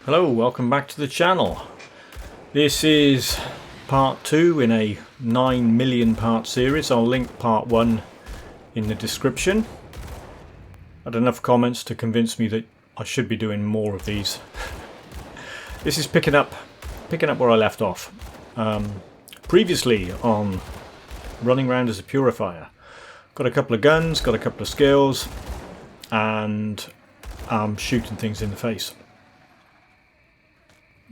Hello, welcome back to the channel. This is part 2 in a 9 million part series. I'll link part 1 in the description. I had enough comments to convince me that I should be doing more of these. This is picking up where I left off. Previously on running around as a Purifier. Got a couple of guns, got a couple of skills, and I'm shooting things in the face.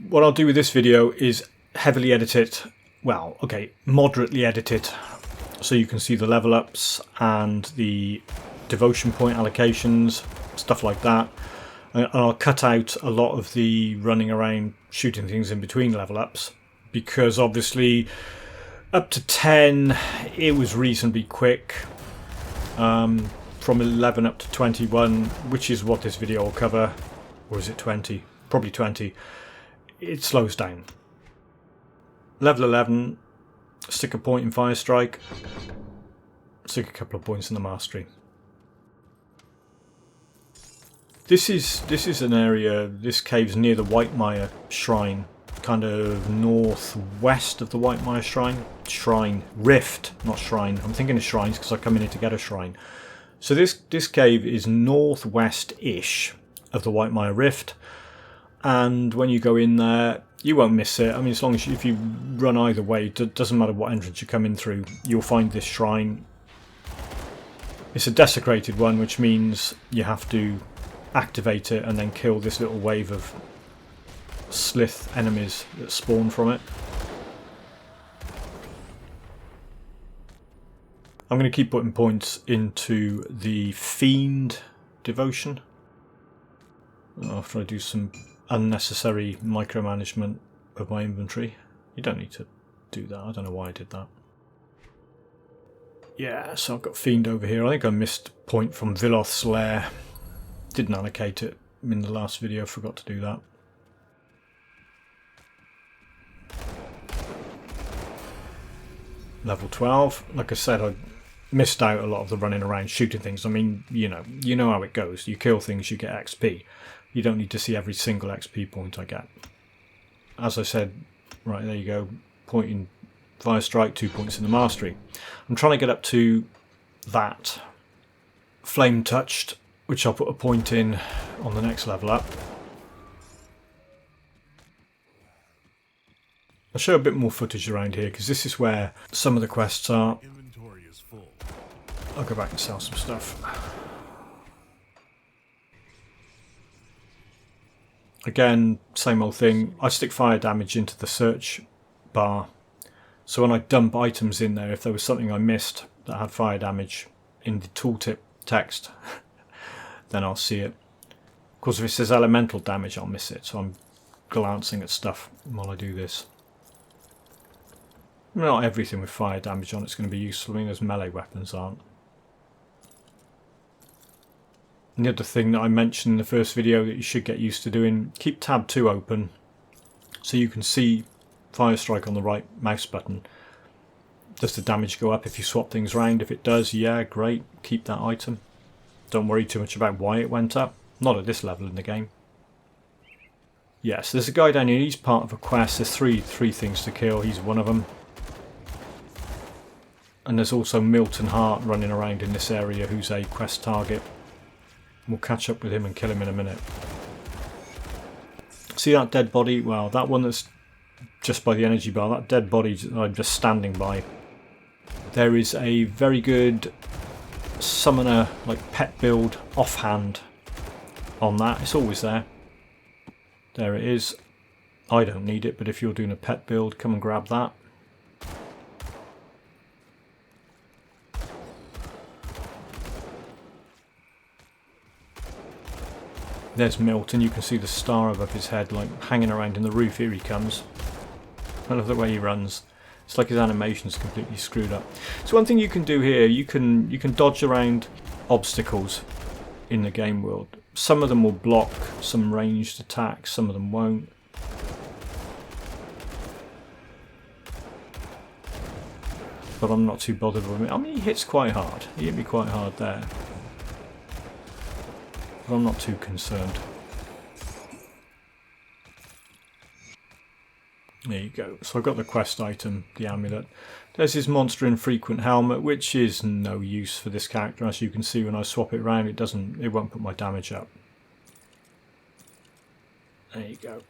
What I'll do with this video is heavily edit it, well, okay, moderately edit it, so you can see the level ups and the devotion point allocations, stuff like that. And I'll cut out a lot of the running around shooting things in between level ups, because obviously up to 10 it was reasonably quick. From 11 up to 21, which is what this video will cover, or is it 20? Probably 20. It slows down. Level 11, stick a point in Fire Strike, stick a couple of points in the Mastery. This is an area, this cave's near the Whitemire Shrine, kind of northwest of the Whitemire Shrine. Rift, not shrine. I'm thinking of shrines because I come in here to get a shrine. So this cave is northwest-ish of the Whitemire Rift. And when you go in there, you won't miss it. I mean, as long as if you run either way, it doesn't matter what entrance you come in through, you'll find this shrine. It's a desecrated one, which means you have to activate it and then kill this little wave of slith enemies that spawn from it. I'm going to keep putting points into the Fiend devotion after I do some unnecessary micromanagement of my inventory. You don't need to do that. I don't know why I did that. Yeah, so I've got Fiend over here. I think I missed a point from Viloth's lair. Didn't allocate it in the last video. Forgot to do that. Level 12. Like I said, I missed out a lot of the running around shooting things. I mean, you know how it goes. You kill things, you get XP. You don't need to see every single XP point I get. As I said, right, there you go. Point in Fire Strike, 2 points in the Mastery. I'm trying to get up to that Flame Touched, which I'll put a point in on the next level up. I'll show a bit more footage around here because this is where some of the quests are. I'll go back and sell some stuff. Again, same old thing. I stick fire damage into the search bar. So when I dump items in there, if there was something I missed that had fire damage in the tooltip text, then I'll see it. Of course, if it says elemental damage, I'll miss it. So I'm glancing at stuff while I do this. Not everything with fire damage on it's going to be useful. I mean, those melee weapons aren't. And the other thing that I mentioned in the first video that you should get used to doing, keep tab 2 open so you can see Fire Strike on the right mouse button. Does the damage go up if you swap things around? If it does, yeah, great, keep that item. Don't worry too much about why it went up. Not at this level in the game. Yes, there's a guy down here, he's part of a quest. There's three things to kill, he's one of them. And there's also Milton Hart running around in this area who's a quest target. We'll catch up with him and kill him in a minute. See that dead body? Well, that one that's just by the energy bar, that dead body I'm just standing by. There is a very good summoner, like pet build, offhand on that. It's always there. There it is. I don't need it, but if you're doing a pet build, come and grab that. There's Milton, you can see the star above his head, like hanging around in the roof. Here he comes. I love the way he runs. It's like his animation's completely screwed up. So one thing you can do here, you can dodge around obstacles in the game world. Some of them will block some ranged attacks, some of them won't. But I'm not too bothered with it. I mean, he hits quite hard. He hit me quite hard there. But I'm not too concerned. There you go. So I've got the quest item, the amulet. There's his monster infrequent helmet, which is no use for this character. As you can see, when I swap it around, it won't put my damage up. There you go.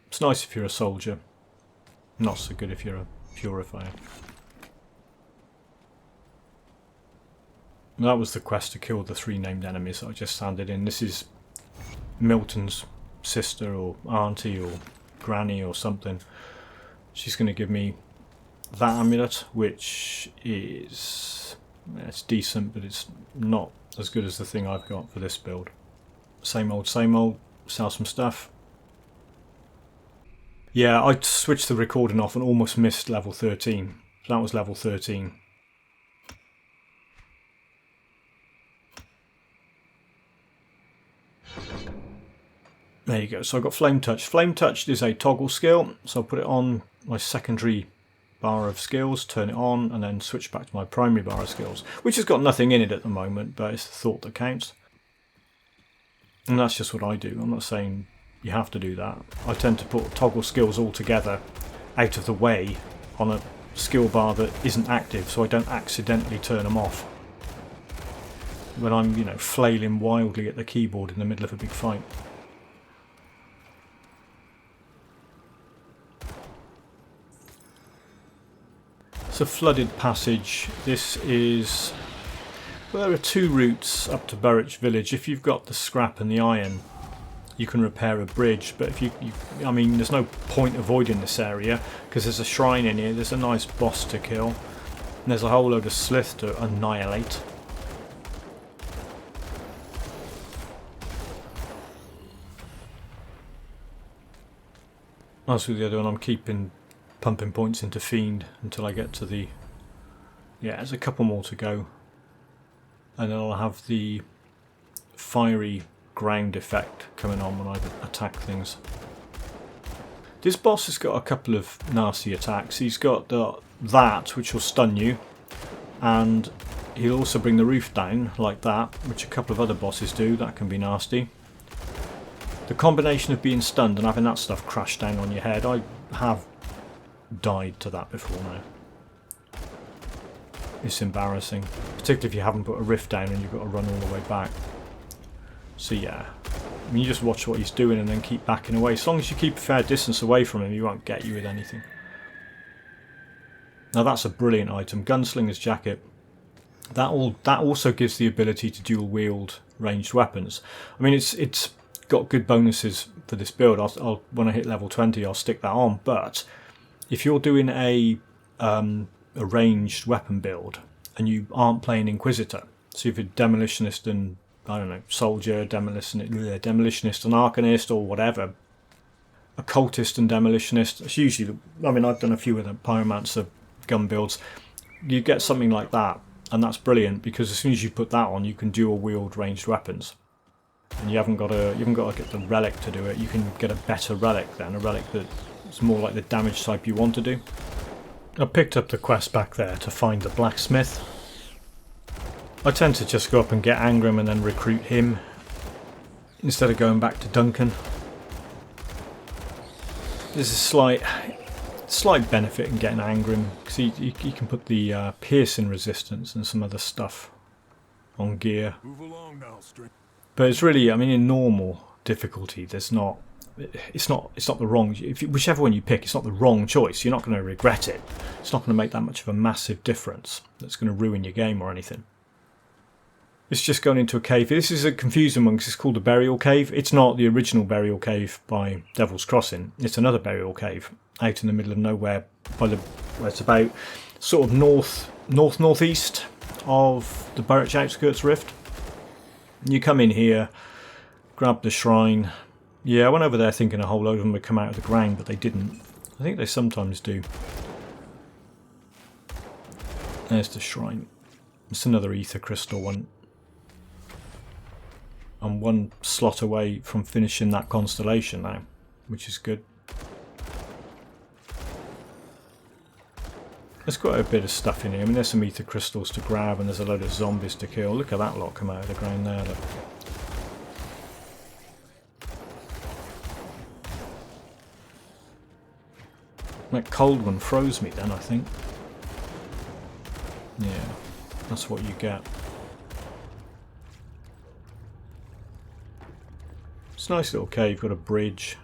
It's nice if you're a soldier. Not so good if you're a Purifier. That was the quest to kill the 3 named enemies that I just handed in. This is Milton's sister or auntie or granny or something. She's going to give me that amulet, which is, it's decent, but it's not as good as the thing I've got for this build. Same old, sell some stuff. Yeah, I switched the recording off and almost missed level 13. So that was level 13. There you go. So I've got Flame Touch. Flame Touch is a toggle skill, so I'll put it on my secondary bar of skills, turn it on, and then switch back to my primary bar of skills, which has got nothing in it at the moment, but it's the thought that counts. And that's just what I do. I'm not saying you have to do that. I tend to put toggle skills all together out of the way on a skill bar that isn't active, so I don't accidentally turn them off when I'm, you know, flailing wildly at the keyboard in the middle of a big fight. It's a flooded passage. This is... well, there are 2 routes up to Burrich Village. If you've got the scrap and the iron, you can repair a bridge. But if you I mean, there's no point avoiding this area because there's a shrine in here. There's a nice boss to kill. And there's a whole load of slith to annihilate. As with the other one, I'm keeping pumping points into Fiend until I get to the... yeah, there's a couple more to go. And then I'll have the fiery ground effect coming on when I attack things. This boss has got a couple of nasty attacks. He's got that, which will stun you, and he'll also bring the roof down like that, which a couple of other bosses do. That can be nasty. The combination of being stunned and having that stuff crash down on your head, I have died to that before now. It's embarrassing, particularly if you haven't put a rift down and you've got to run all the way back. So yeah, I mean, you just watch what he's doing and then keep backing away. As long as you keep a fair distance away from him, he won't get you with anything. Now that's a brilliant item, Gunslinger's Jacket. That also gives the ability to dual wield ranged weapons. I mean, it's got good bonuses for this build. I'll when I hit level 20, I'll stick that on. But if you're doing a ranged weapon build and you aren't playing Inquisitor, so if you're Demolitionist and, I don't know, Soldier, Demolitionist and Arcanist or whatever, Occultist and Demolitionist, it's usually, I mean, I've done a few of the Pyromancer gun builds, you get something like that, and that's brilliant because as soon as you put that on, you can dual wield ranged weapons. And you haven't got to get the relic to do it. You can get a better relic then, a relic that's more like the damage type you want to do. I picked up the quest back there to find the blacksmith. I tend to just go up and get Angrim and then recruit him instead of going back to Duncan. There's a slight benefit in getting Angrim because you can put the piercing resistance and some other stuff on gear. Move along now, but it's really, I mean, in normal difficulty, it's not the wrong. Whichever one you pick, it's not the wrong choice. You're not going to regret it. It's not going to make that much of a massive difference. That's going to ruin your game or anything. It's just going into a cave. This is a confusing one because it's called a burial cave. It's not the original burial cave by Devil's Crossing. It's another burial cave out in the middle of nowhere. Where it's about sort of northeast of the Burrich Outskirts Rift. You come in here, grab the shrine. Yeah, I went over there thinking a whole load of them would come out of the ground, but they didn't. I think they sometimes do. There's the shrine. It's another ether crystal one. I'm one slot away from finishing that constellation now, which is good. There's quite a bit of stuff in here. I mean, there's some ether crystals to grab and there's a load of zombies to kill. Look at that lot come out of the ground there. Look. That cold one froze me then, I think. Yeah, that's what you get. It's a nice little cave, got a bridge.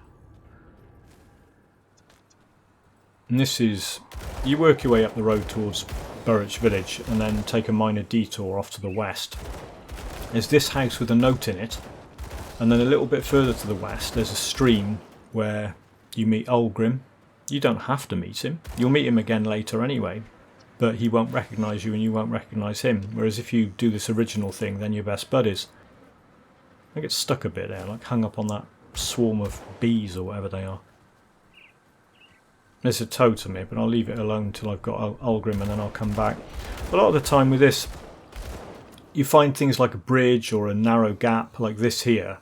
And this is, you work your way up the road towards Burridge Village and then take a minor detour off to the west. There's this house with a note in it, and then a little bit further to the west there's a stream where you meet Olgrim. You don't have to meet him, you'll meet him again later anyway, but he won't recognise you and you won't recognise him, whereas if you do this original thing then you're best buddies. I get stuck a bit there, like hung up on that swarm of bees or whatever they are. There's a totem here, but I'll leave it alone until I've got Olgrim and then I'll come back. A lot of the time with this, you find things like a bridge or a narrow gap like this here,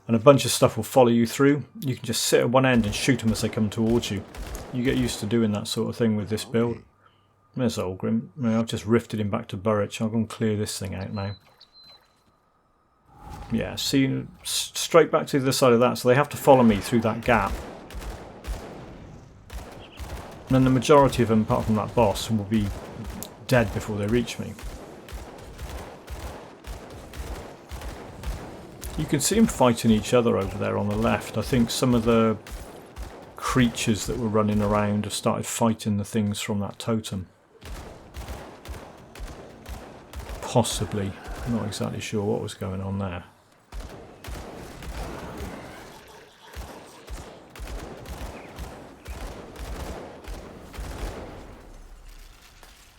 and a bunch of stuff will follow you through. You can just sit at one end and shoot them as they come towards you. You get used to doing that sort of thing with this build. There's Olgrim. I've just rifted him back to Burridge. I'll go and clear this thing out now. Yeah, see, straight back to the other side of that, so they have to follow me through that gap. And then the majority of them, apart from that boss, will be dead before they reach me. You can see them fighting each other over there on the left. I think some of the creatures that were running around have started fighting the things from that totem. Possibly. I'm not exactly sure what was going on there.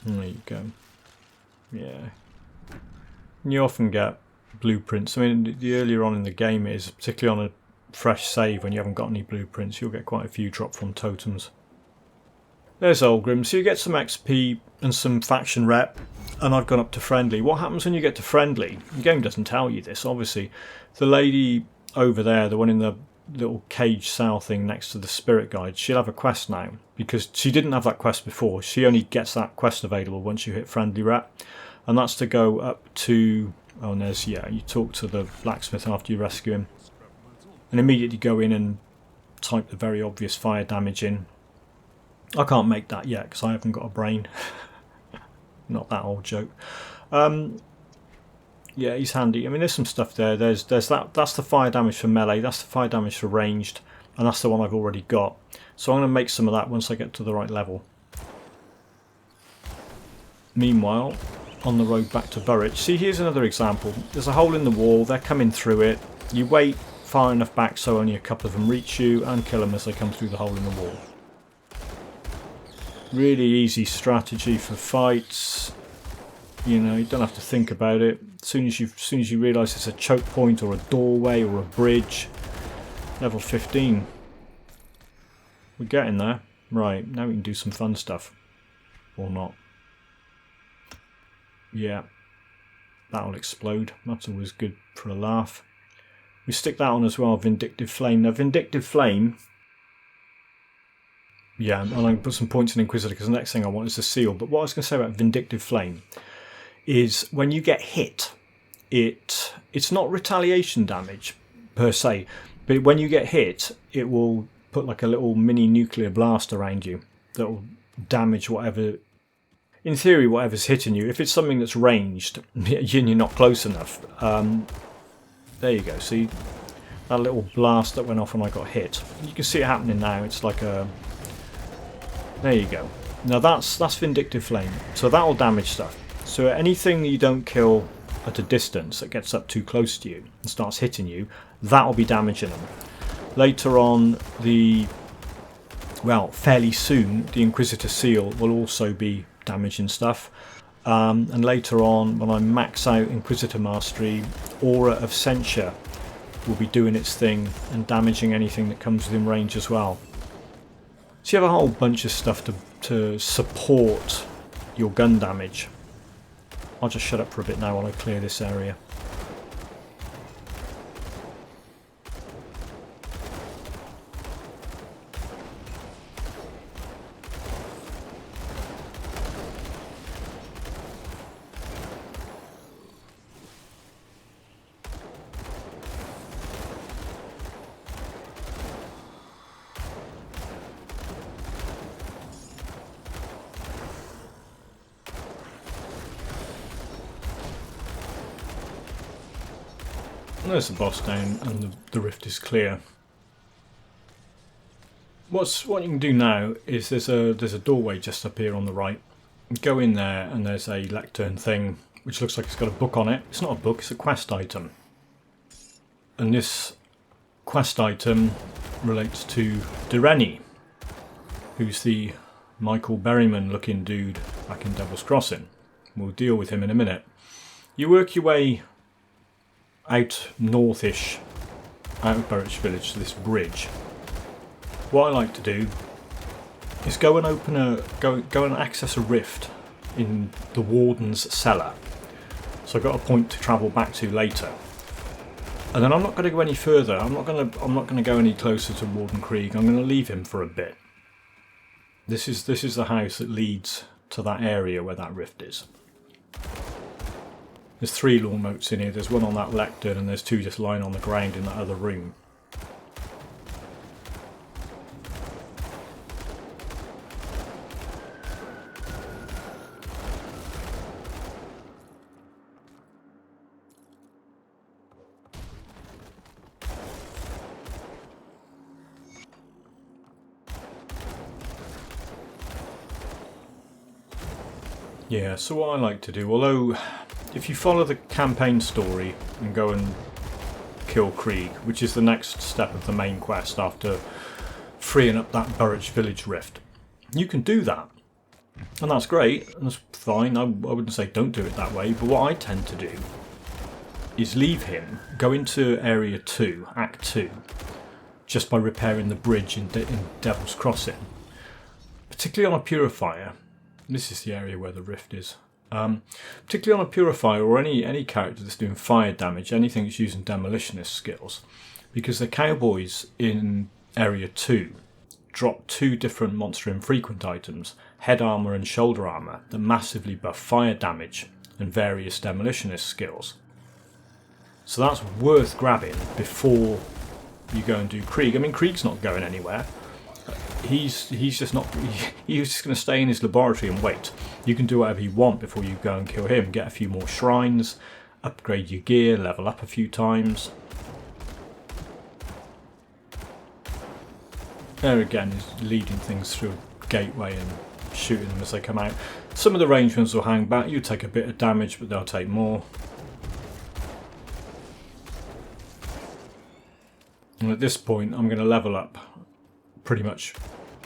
There you go. Yeah. And you often get blueprints. I mean, the earlier on in the game it is, particularly on a fresh save when you haven't got any blueprints, you'll get quite a few drop from totems. There's Olgrim. So you get some XP and some faction rep, and I've gone up to friendly. What happens when you get to friendly? The game doesn't tell you this, obviously. The lady over there, the one in the little cage cell thing next to the spirit guide, she'll have a quest now, because she didn't have that quest before. She only gets that quest available once you hit friendly rep, and that's to go up to, oh, and there's, yeah, you talk to the blacksmith after you rescue him, and immediately go in and type the very obvious fire damage in. I can't make that yet because I haven't got a brain. Not that old joke. Yeah, he's handy. I mean, there's some stuff there. There's that. That's the fire damage for melee. That's the fire damage for ranged, and that's the one I've already got. So I'm going to make some of that once I get to the right level. Meanwhile, on the road back to Burridge. See, here's another example. There's a hole in the wall. They're coming through it. You wait far enough back so only a couple of them reach you, and kill them as they come through the hole in the wall. Really easy strategy for fights. You know, you don't have to think about it. As soon as you realise it's a choke point or a doorway or a bridge. Level 15. We're getting there. Right, now we can do some fun stuff. Or not. Yeah. That'll explode. That's always good for a laugh. We stick that on as well, Vindictive Flame. Now, Vindictive Flame... Yeah, I'm going to put some points in Inquisitor because the next thing I want is the seal. But what I was going to say about Vindictive Flame is when you get hit, it's not retaliation damage per se, but when you get hit, it will put like a little mini nuclear blast around you that will damage whatever, in theory, whatever's hitting you. If it's something that's ranged and you're not close enough, there you go. See that little blast that went off when I got hit? You can see it happening now. It's like a... There you go. Now that's Vindictive Flame. So that will damage stuff. So anything you don't kill at a distance that gets up too close to you and starts hitting you, that will be damaging them. Later on, fairly soon, the Inquisitor Seal will also be damaging stuff. And later on, when I max out Inquisitor Mastery, Aura of Censure will be doing its thing and damaging anything that comes within range as well. So you have a whole bunch of stuff to support your gun damage. I'll just shut up for a bit now while I clear this area. There's the boss down, and the rift is clear. What you can do now is there's a doorway just up here on the right. Go in there, and there's a lectern thing which looks like it's got a book on it. It's not a book, it's a quest item. And this quest item relates to Direni, who's the Michael Berryman looking dude back in Devil's Crossing. We'll deal with him in a minute. You work your way out northish, out of Burridge Village to this bridge. What I like to do is go and go and access a rift in the Warden's cellar. So I've got a point to travel back to later. And then I'm not going to go any further. I'm not going to go any closer to Warden Krieg. I'm going to leave him for a bit. This is the house that leads to that area where that rift is. There's 3 law notes in here. There's one on that lectern, and there's 2 just lying on the ground in that other room. Yeah, so what I like to do, although if you follow the campaign story and go and kill Krieg, which is the next step of the main quest after freeing up that Burridge Village rift, you can do that. And that's great, and that's fine. I wouldn't say don't do it that way, but what I tend to do is leave him, go into Area 2, Act 2, just by repairing the bridge in Devil's Crossing. Particularly on a Purifier. This is the area where the rift is. Particularly on a Purifier or any character that's doing fire damage, anything that's using demolitionist skills. Because the cowboys in Area 2 drop 2 different monster infrequent items, head armour and shoulder armour, that massively buff fire damage and various demolitionist skills. So that's worth grabbing before you go and do Krieg. I mean, Krieg's not going anywhere. He's just not. He's just going to stay in his laboratory and wait. You can do whatever you want before you go and kill him. Get a few more shrines, upgrade your gear, level up a few times. There again is leading things through a gateway and shooting them as they come out. Some of the ranged ones will hang back. You take a bit of damage, but they'll take more. And at this point, I'm going to level up pretty much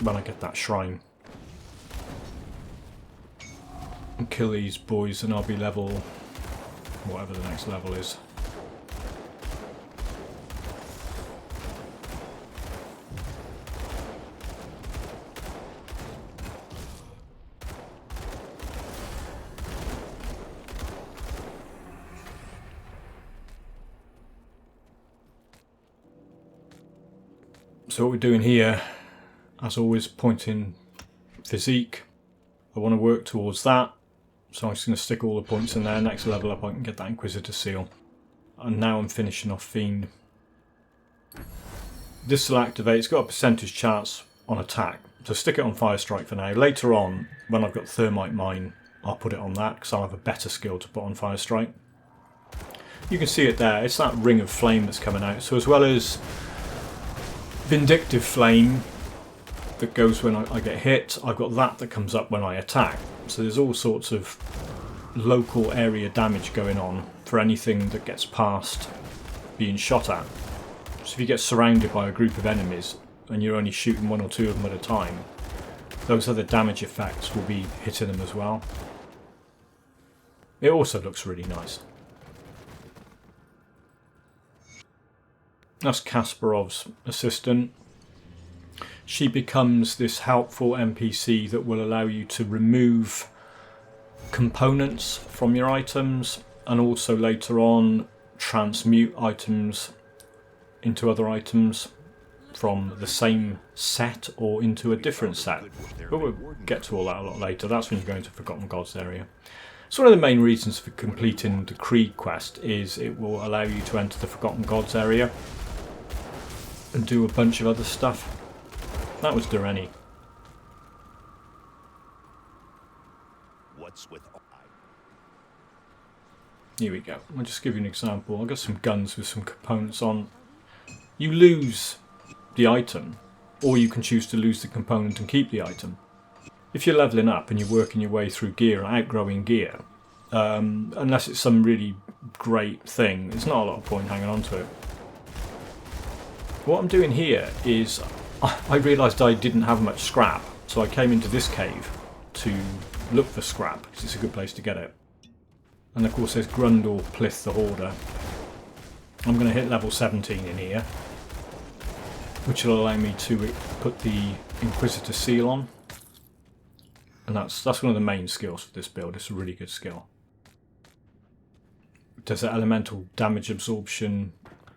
when I get that shrine. And kill these boys, and I'll be level whatever the next level is. So what we're doing here, as always, pointing physique. I want to work towards that, so I'm just going to stick all the points in there. Next level up I can get that Inquisitor seal. And now I'm finishing off Fiend. This will activate, it's got a percentage chance on attack, so stick it on Fire Strike for now. Later on, when I've got Thermite Mine, I'll put it on that, because I'll have a better skill to put on Fire Strike. You can see it there, it's that ring of flame that's coming out, so as well as Vindictive Flame that goes when I get hit, I've got that comes up when I attack. So there's all sorts of local area damage going on for anything that gets past being shot at. So if you get surrounded by a group of enemies and you're only shooting 1 or 2 of them at a time, those other damage effects will be hitting them as well. It also looks really nice. That's Kasparov's assistant. She becomes this helpful NPC that will allow you to remove components from your items, and also later on transmute items into other items from the same set or into a different set. But we'll get to all that a lot later. That's when you go into Forgotten Gods area. So one of the main reasons for completing the Krieg quest is it will allow you to enter the Forgotten Gods area and do a bunch of other stuff. That was Direni. What's with Here we go. I'll just give you an example. I've got some guns with some components on. You lose the item, or you can choose to lose the component and keep the item. If you're leveling up and you're working your way through gear and outgrowing gear, unless it's some really great thing, there's not a lot of point hanging on to it. What I'm doing here is I realised I didn't have much scrap, so I came into this cave to look for scrap because it's a good place to get it. And of course there's Grundle Plith the Hoarder. I'm going to hit level 17 in here, which will allow me to put the Inquisitor seal on. And that's one of the main skills for this build. It's a really good skill. It does that elemental damage absorption.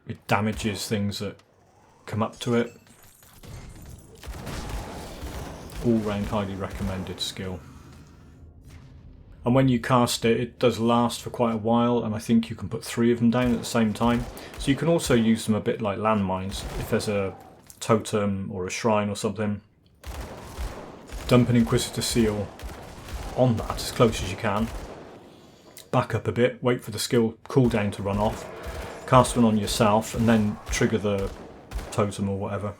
It damages things that come up to it. All round highly recommended skill. And when you cast it, it does last for quite a while, and I think you can put 3 of them down at the same time. So you can also use them a bit like landmines. If there's a totem or a shrine or something, dump an Inquisitor seal on that as close as you can. Back up a bit, wait for the skill cooldown to run off, cast one on yourself, and then trigger the totem or whatever.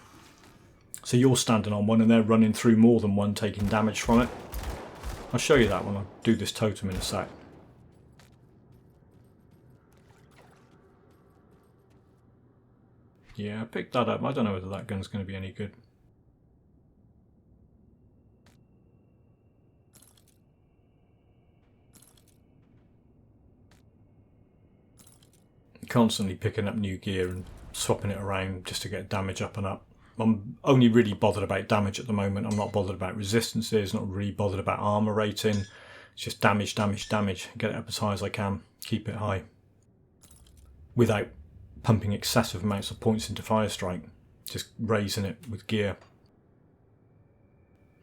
So you're standing on one and they're running through more than one, taking damage from it. I'll show you that when I do this totem in a sec. Yeah, I picked that up. I don't know whether that gun's going to be any good. Constantly picking up new gear and swapping it around just to get damage up and up. I'm only really bothered about damage at the moment. I'm not bothered about resistances, not really bothered about armor rating. It's just damage, damage, damage. Get it up as high as I can, keep it high. Without pumping excessive amounts of points into Firestrike. Just raising it with gear.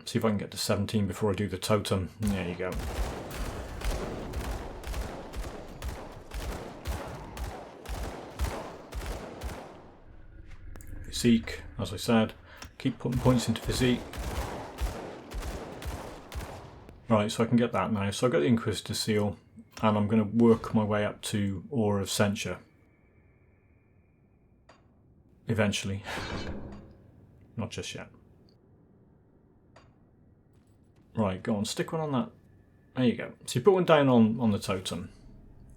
See if I can get to 17 before I do the totem. There you go. Physique, as I said, keep putting points into physique. Right, so I can get that now. So I've got the Inquisitor seal, and I'm going to work my way up to Aura of Censure. Eventually. Not just yet. Right, go on, stick one on that. There you go. So you put one down on the totem.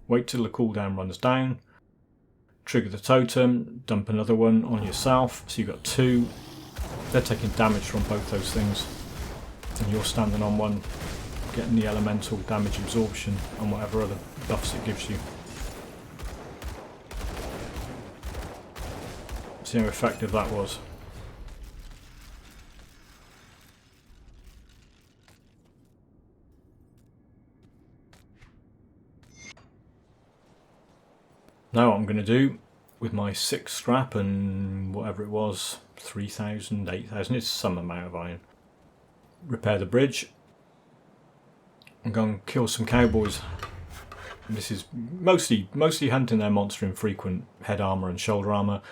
Wait till the cooldown runs down. Trigger the totem, dump another one on yourself, so you've got 2. They're taking damage from both those things, and you're standing on one, getting the elemental damage absorption and whatever other buffs it gives you. See how effective that was. Now what I'm going to do with my 6 scrap and whatever it was, 3,000, 8,000, it's some amount of iron. Repair the bridge. I'm going to kill some cowboys. This is mostly hunting their monster infrequent head armor and shoulder armor.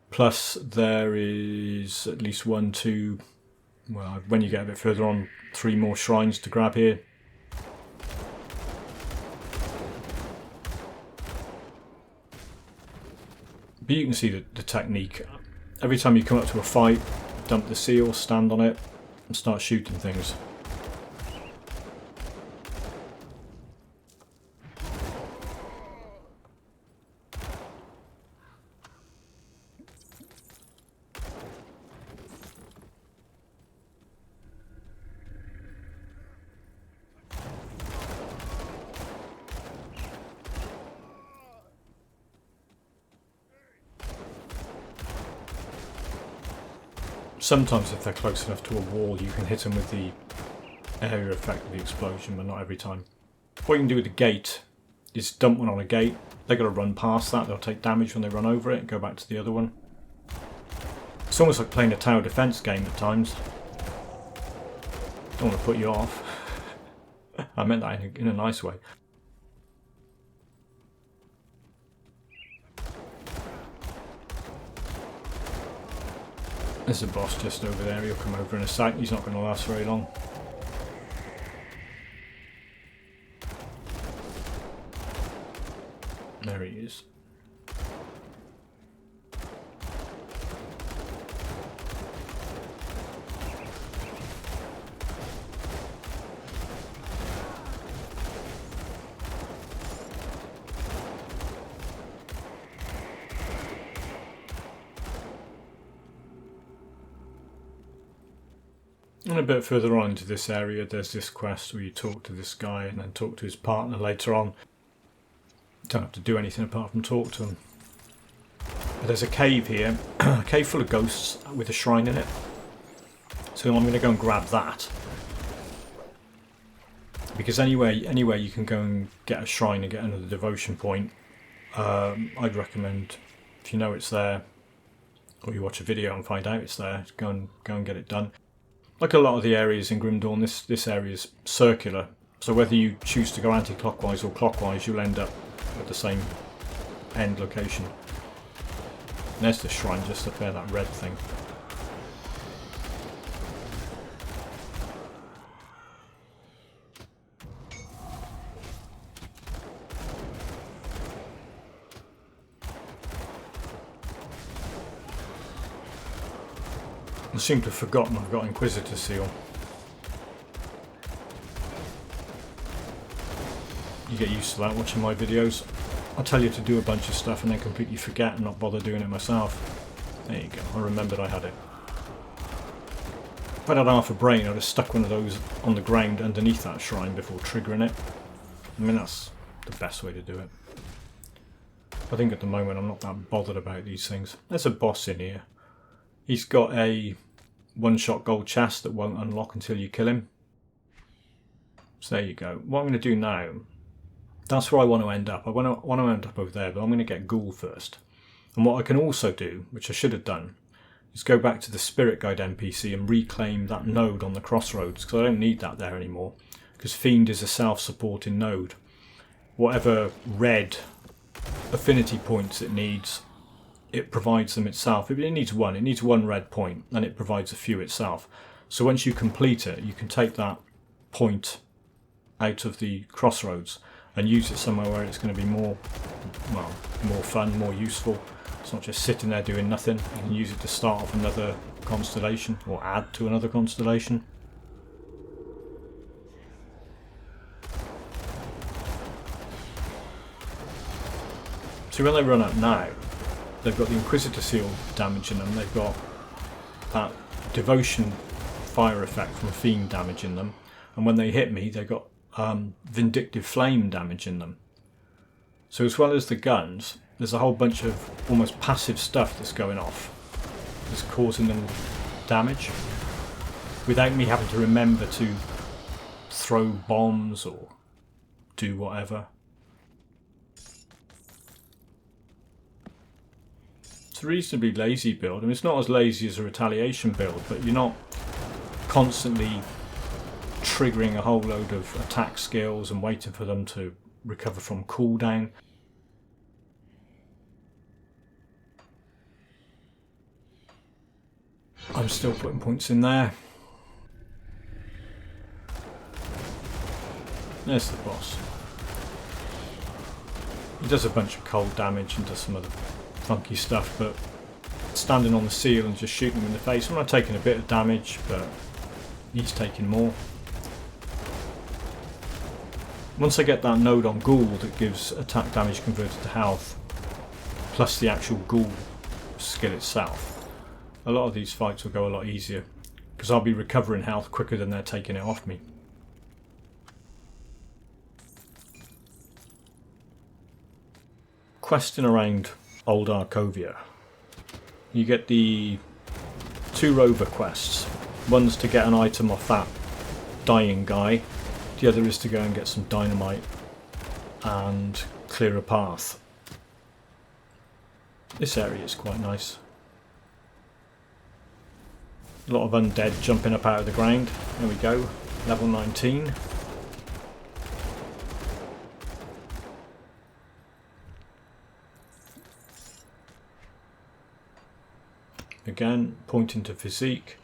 Plus there is at least 1, 2, well, when you get a bit further on, 3 more shrines to grab here. But you can see the technique. Every time you come up to a fight, dump the seal, stand on it, and start shooting things. Sometimes if they're close enough to a wall you can hit them with the area effect of the explosion, but not every time. What you can do with the gate is dump one on a gate. They've got to run past that, they'll take damage when they run over it and go back to the other one. It's almost like playing a tower defense game at times. Don't want to put you off. I meant that in a nice way. There's a boss just over there, he'll come over in a sec, he's not going to last very long. And a bit further on into this area, there's this quest where you talk to this guy and then talk to his partner later on. Don't have to do anything apart from talk to him. But there's a cave here, a cave full of ghosts with a shrine in it. So I'm going to go and grab that. Because anywhere you can go and get a shrine and get another devotion point, I'd recommend, if you know it's there, or you watch a video and find out it's there, go and get it done. Like a lot of the areas in Grimdawn, this area is circular, so whether you choose to go anti-clockwise or clockwise, you'll end up at the same end location. And there's the shrine just up there, that red thing. I seem to have forgotten I've got Inquisitor Seal. You get used to that watching my videos. I'll tell you to do a bunch of stuff and then completely forget and not bother doing it myself. There you go, I remembered I had it. If I'd had half a brain, I'd have stuck one of those on the ground underneath that shrine before triggering it. I mean, that's the best way to do it. I think at the moment I'm not that bothered about these things. There's a boss in here. He's got a one-shot gold chest that won't unlock until you kill him. So there you go. What I'm going to do now, that's where I want to end up. I want to end up over there, but I'm going to get Ghoul first. And what I can also do, which I should have done, is go back to the Spirit Guide NPC and reclaim that node on the crossroads, because I don't need that there anymore, because Fiend is a self-supporting node. Whatever red affinity points it needs, it provides them itself. If it needs one red point, and it provides a few itself. So once you complete it, you can take that point out of the crossroads and use it somewhere where it's going to be more fun, more useful. It's not just sitting there doing nothing. You can use it to start off another constellation or add to another constellation. So when they run up now, they've got the Inquisitor Seal damage in them, they've got that Devotion fire effect from Fiend damage in them, and when they hit me they've got Vindictive Flame damage in them. So as well as the guns, there's a whole bunch of almost passive stuff that's going off, that's causing them damage, without me having to remember to throw bombs or do whatever. It's a reasonably lazy build. I mean, it's not as lazy as a retaliation build, but you're not constantly triggering a whole load of attack skills and waiting for them to recover from cooldown. I'm still putting points in there. There's the boss. He does a bunch of cold damage and does some other funky stuff, but standing on the seal and just shooting him in the face, I'm not taking a bit of damage, but he's taking more. Once I get that node on Ghoul that gives attack damage converted to health, plus the actual Ghoul skill itself, a lot of these fights will go a lot easier, because I'll be recovering health quicker than they're taking it off me. Questing around Old Arcovia. You get the 2 rover quests. One's to get an item off that dying guy. The other is to go and get some dynamite and clear a path. This area is quite nice. A lot of undead jumping up out of the ground. There we go. Level 19. Again, pointing to physique.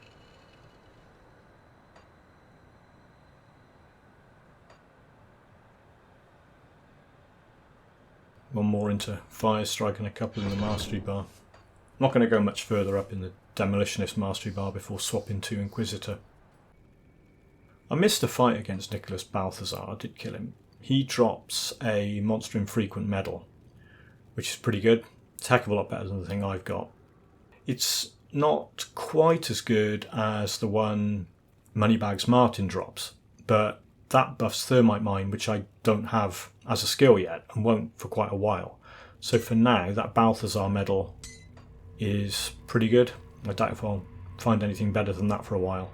One more into Fire Strike and a couple in the Mastery Bar. I'm not going to go much further up in the Demolitionist Mastery Bar before swapping to Inquisitor. I missed a fight against Nicholas Balthazar. I did kill him. He drops a Monster Infrequent medal, which is pretty good. It's a heck of a lot better than the thing I've got. It's not quite as good as the one Moneybags Martin drops, but that buffs Thermite Mine, which I don't have as a skill yet and won't for quite a while. So for now, that Balthazar medal is pretty good. I doubt if I'll find anything better than that for a while.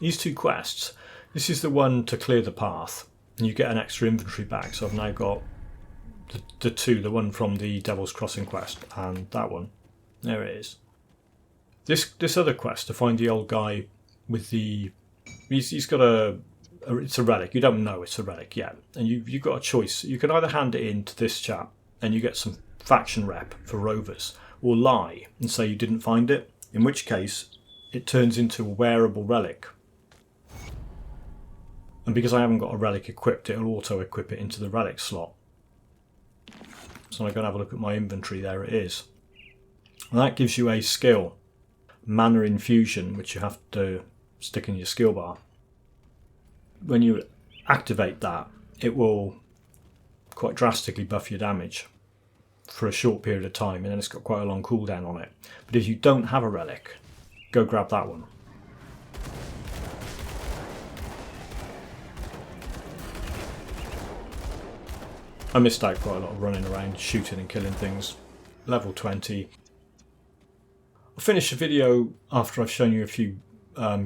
These two quests, this is the one to clear the path, and you get an extra inventory back. So I've now got the two, the one from the Devil's Crossing quest and that one. There it is. This other quest to find the old guy with the... He's got it's a relic. You don't know it's a relic yet. And you've got a choice. You can either hand it in to this chap and you get some faction rep for rovers, or lie and say you didn't find it, in which case it turns into a wearable relic. And because I haven't got a relic equipped, it'll auto-equip it into the relic slot. So I'm going to have a look at my inventory. There it is. And that gives you a skill, Mana Infusion, which you have to stick in your skill bar. When you activate that, it will quite drastically buff your damage for a short period of time, and then it's got quite a long cooldown on it. But if you don't have a relic, go grab that one. I missed out quite a lot of running around, shooting and killing things. Level 20. I'll finish the video after I've shown you a few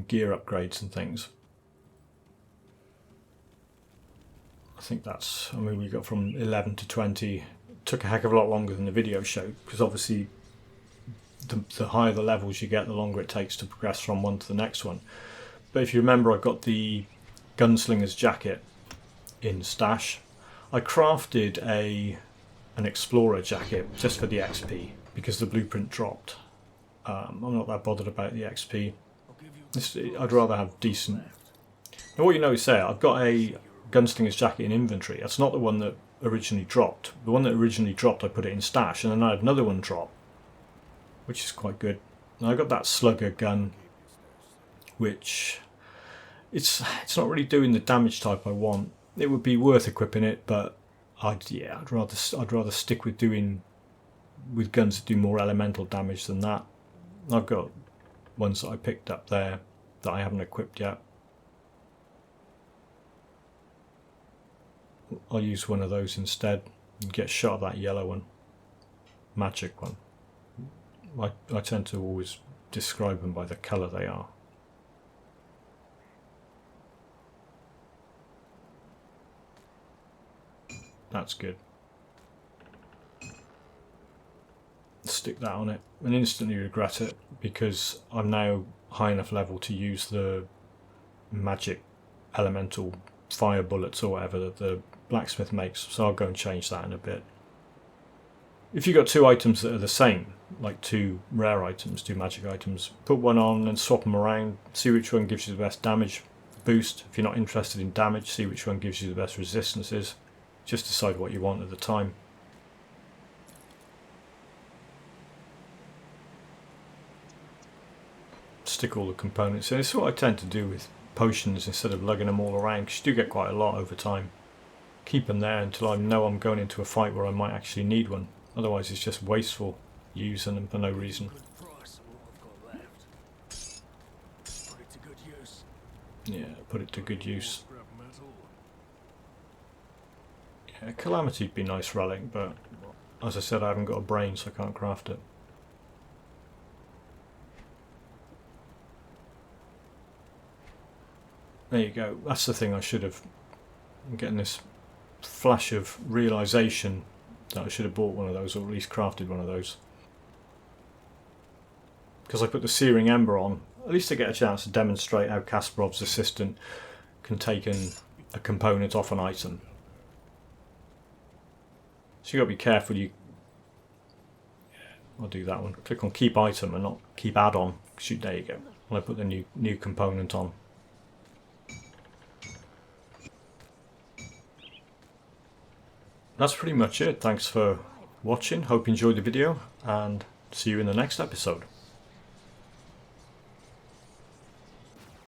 gear upgrades and things. I think that's, I mean, we got from 11 to 20. It took a heck of a lot longer than the video showed, because obviously the higher the levels you get, the longer it takes to progress from one to the next one. But if you remember, I got the Gunslinger's jacket in stash. I crafted an Explorer jacket just for the XP, because the blueprint dropped. I'm not that bothered about the XP. I'd rather have decent... Now what you notice there, I've got a Gunslinger's jacket in inventory. That's not the one that originally dropped. The one that originally dropped, I put it in stash, and then I had another one drop, which is quite good. And I got that Slugger gun, which it's not really doing the damage type I want. It would be worth equipping it, but I'd rather stick with guns that do more elemental damage than that. I've got ones that I picked up there that I haven't equipped yet. I'll use one of those instead and get a shot of that yellow one, magic one. I tend to always describe them by the colour they are. That's good. Stick that on it and instantly regret it, because I'm now high enough level to use the magic elemental fire bullets or whatever that the blacksmith makes, so I'll go and change that in a bit. If you've got two items that are the same, like two rare items, two magic items, put one on and swap them around, see which one gives you the best damage boost. If you're not interested in damage, see which one gives you the best resistances. Just decide what you want at the time. Stick all the components in. It's what I tend to do with potions instead of lugging them all around, because you do get quite a lot over time. Keep them there until I know I'm going into a fight where I might actually need one. Otherwise it's just wasteful using them for no reason. Yeah, put it to good use. Yeah, Calamity'd be nice relic, but as I said, I haven't got a brain, so I can't craft it. There you go. That's the thing I should have... I'm getting this flash of realisation that I should have bought one of those, or at least crafted one of those. Because I put the Searing Ember on, at least I get a chance to demonstrate how Kasparov's assistant can take a component off an item. So you've got to be careful. I'll do that one. Click on keep item and not keep add-on. Shoot, there you go. And I put the new component on. That's pretty much it. Thanks for watching. Hope you enjoyed the video, and see you in the next episode.